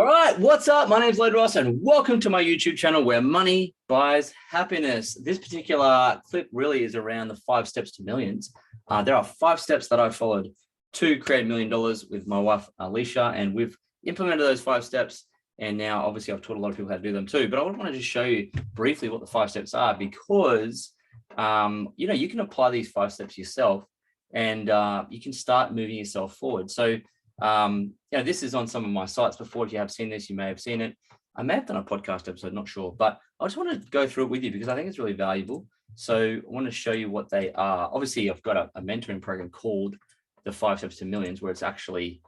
All right, what's up? My name is Lloyd Ross and welcome to my YouTube channel where money buys happiness. This particular clip really is around the 5 steps to millions. There are 5 steps that I followed to create $1 million with my wife, Alicia, and we've implemented those 5 steps. And now obviously I've taught a lot of people how to do them too, but I want to just show you briefly what the 5 steps are because, you can apply these 5 steps yourself and you can start moving yourself forward. So, this is on some of my sites before. If you have seen this, you may have seen it. I may have done a podcast episode, not sure, but I just want to go through it with you because I think it's really valuable. So I want to show you what they are. Obviously, I've got a mentoring program called the 5 Steps to Millions, where it's actually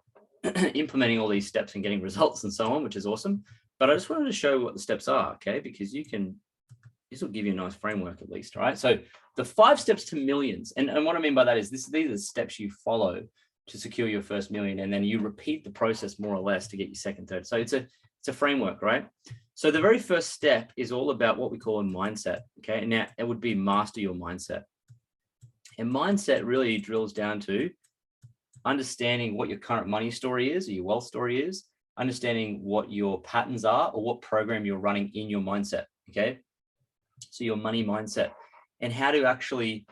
implementing all these steps and getting results and so on, which is awesome. But I just wanted to show what the steps are, okay? Because this will give you a nice framework at least, all right? So the 5 steps to millions, and what I mean by that is these are the steps you follow to secure your first million, and then you repeat the process more or less to get your second, third. So it's a framework, right? So the very first step is all about what we call a mindset, okay? And now it would be master your mindset. And mindset really drills down to understanding what your current money story is, or your wealth story is, understanding what your patterns are, or what program you're running in your mindset, okay? So your money mindset, and how to actually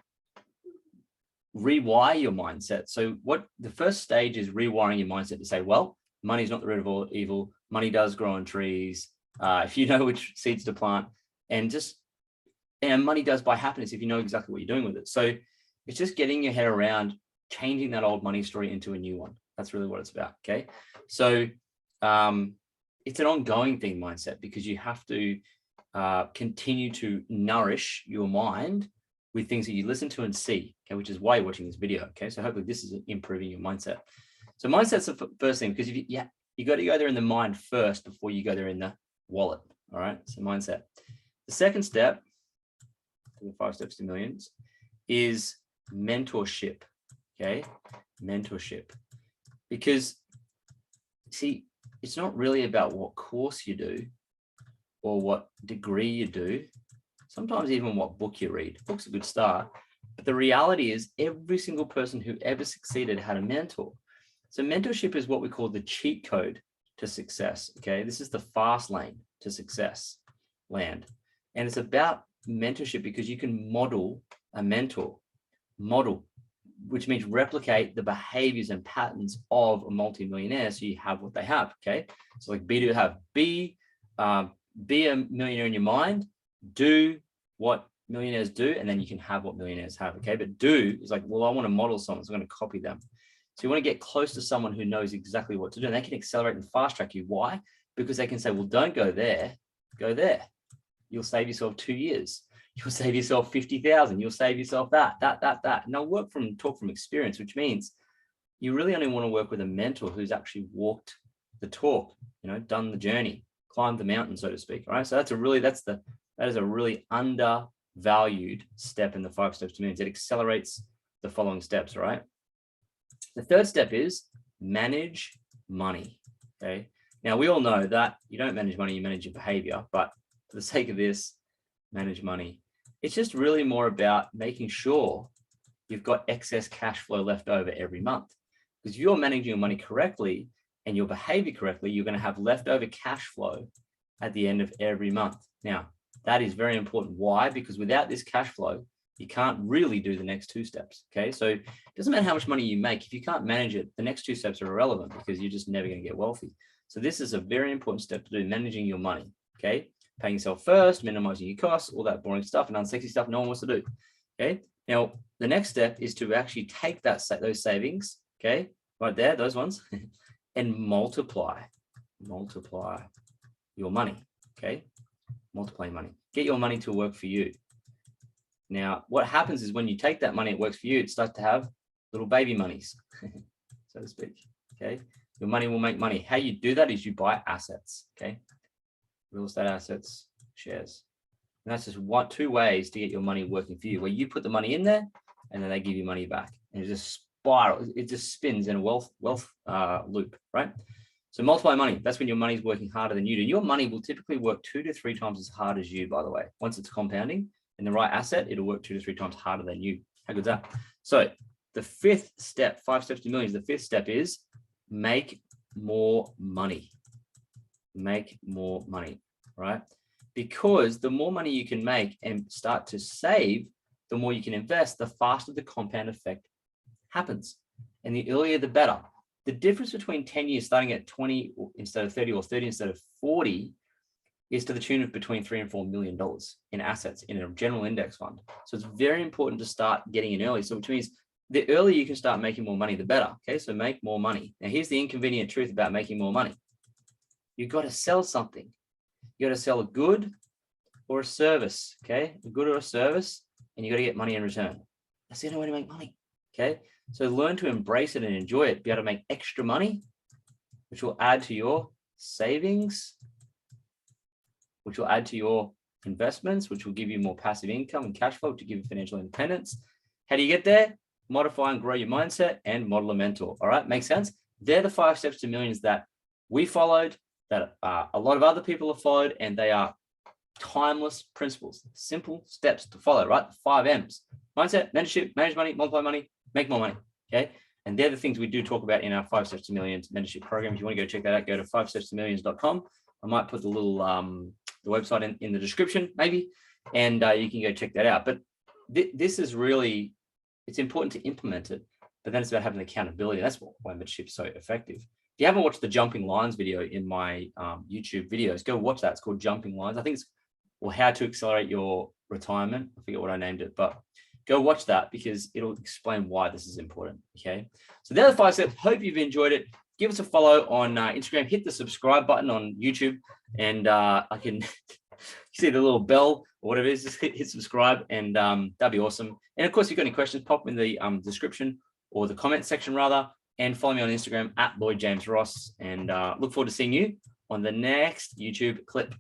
rewire your mindset. So what the first stage is rewiring your mindset to say, well, money's not the root of all evil. Money does grow on trees. If you know which seeds to plant, and money does buy happiness if you know exactly what you're doing with it. So it's just getting your head around changing that old money story into a new one. That's really what it's about. Okay. So it's an ongoing thing, mindset, because you have to continue to nourish your mind with things that you listen to and see, okay, which is why you're watching this video, okay? So hopefully this is improving your mindset. So mindset's the first thing, because you got to go there in the mind first before you go there in the wallet, all right? So mindset. The second step, the 5 steps to millions, is mentorship, okay? Mentorship. Because, see, it's not really about what course you do or what degree you do, sometimes even what book you read. Book's a good start, but the reality is every single person who ever succeeded had a mentor. So mentorship is what we call the cheat code to success, okay? This is the fast lane to success land. And it's about mentorship because you can model a mentor. Model, which means replicate the behaviors and patterns of a multimillionaire so you have what they have, okay? So like be a millionaire in your mind, do what millionaires do, and then you can have what millionaires have, okay? But do is like, well, I want to model someone, so I'm going to copy them. So you want to get close to someone who knows exactly what to do, and they can accelerate and fast track you. Why? Because they can say, well, don't go there, go there. You'll save yourself 2 years. You'll save yourself 50,000. You'll save yourself that. And they'll talk from experience, which means you really only want to work with a mentor who's actually walked the talk, done the journey, climbed the mountain, so to speak. All right. So that is a really undervalued step in the 5 steps to millions. It accelerates the following steps, right? The third step is manage money, okay? Now, we all know that you don't manage money, you manage your behavior, but for the sake of this, manage money. It's just really more about making sure you've got excess cash flow left over every month. Because if you're managing your money correctly and your behavior correctly, you're going to have leftover cash flow at the end of every month. Now, that is very important. Why? Because without this cash flow, you can't really do the next 2 steps, okay? So it doesn't matter how much money you make. If you can't manage it, the next 2 steps are irrelevant because you're just never going to get wealthy. So this is a very important step to do, managing your money, okay? Paying yourself first, minimizing your costs, all that boring stuff and unsexy stuff no one wants to do, okay? Now, the next step is to actually take those savings, okay, right there, those ones, and multiply your money, okay? Multiply your money. Get your money to work for you. Now, what happens is when you take that money, it works for you, it starts to have little baby monies, so to speak, okay? Your money will make money. How you do that is you buy assets, okay? Real estate assets, shares. And that's just 2 ways to get your money working for you, where you put the money in there and then they give you money back. And it just spirals, it just spins in a wealth loop, right? So multiply money. That's when your money's working harder than you do. Your money will typically work 2 to 3 times as hard as you, by the way. Once it's compounding in the right asset, it'll work 2 to 3 times harder than you. How good's that? So the 5th step, 5 steps to millions, the 5th step is make more money. make more money, right? Because the more money you can make and start to save, the more you can invest, the faster the compound effect happens. And the earlier, the better. The difference between 10 years starting at 20 instead of 30 or 30 instead of 40 is to the tune of between $3 and $4 million in assets in a general index fund. So it's very important to start getting in early. So which means the earlier you can start making more money, the better. Okay, so make more money. Now, here's the inconvenient truth about making more money. You've got to sell something. You got to sell a good or a service. Okay, a good or a service, and you got to get money in return. That's the only way to make money. Okay, so learn to embrace it and enjoy it. Be able to make extra money, which will add to your savings, which will add to your investments, which will give you more passive income and cash flow to give you financial independence. How do you get there? Modify and grow your mindset and model a mentor. All right, makes sense? They're the 5 steps to millions that we followed, that a lot of other people have followed, and they are timeless principles, simple steps to follow, right? 5 M's: mindset, mentorship, manage money, multiply money, make more money. Okay. And they're the things we do talk about in our 5 Steps to Millions mentorship program. If you want to go check that out, go to 5stepstomillions.com. I might put the little the website in the description, maybe, and you can go check that out. But this is really, it's important to implement it, but then it's about having accountability. That's why mentorship is so effective. If you haven't watched the Jumping Lines video in my YouTube videos, go watch that. It's called Jumping Lines. I think it's, or How to Accelerate Your Retirement. I forget what I named it, but go watch that because it'll explain why this is important. Okay. So the other 5 steps, hope you've enjoyed it. Give us a follow on Instagram, hit the subscribe button on YouTube, and I can see the little bell or whatever it is, just hit subscribe, and that'd be awesome. And of course, if you've got any questions, pop them in the description or the comment section rather, and follow me on Instagram at Lloyd James Ross, and look forward to seeing you on the next YouTube clip.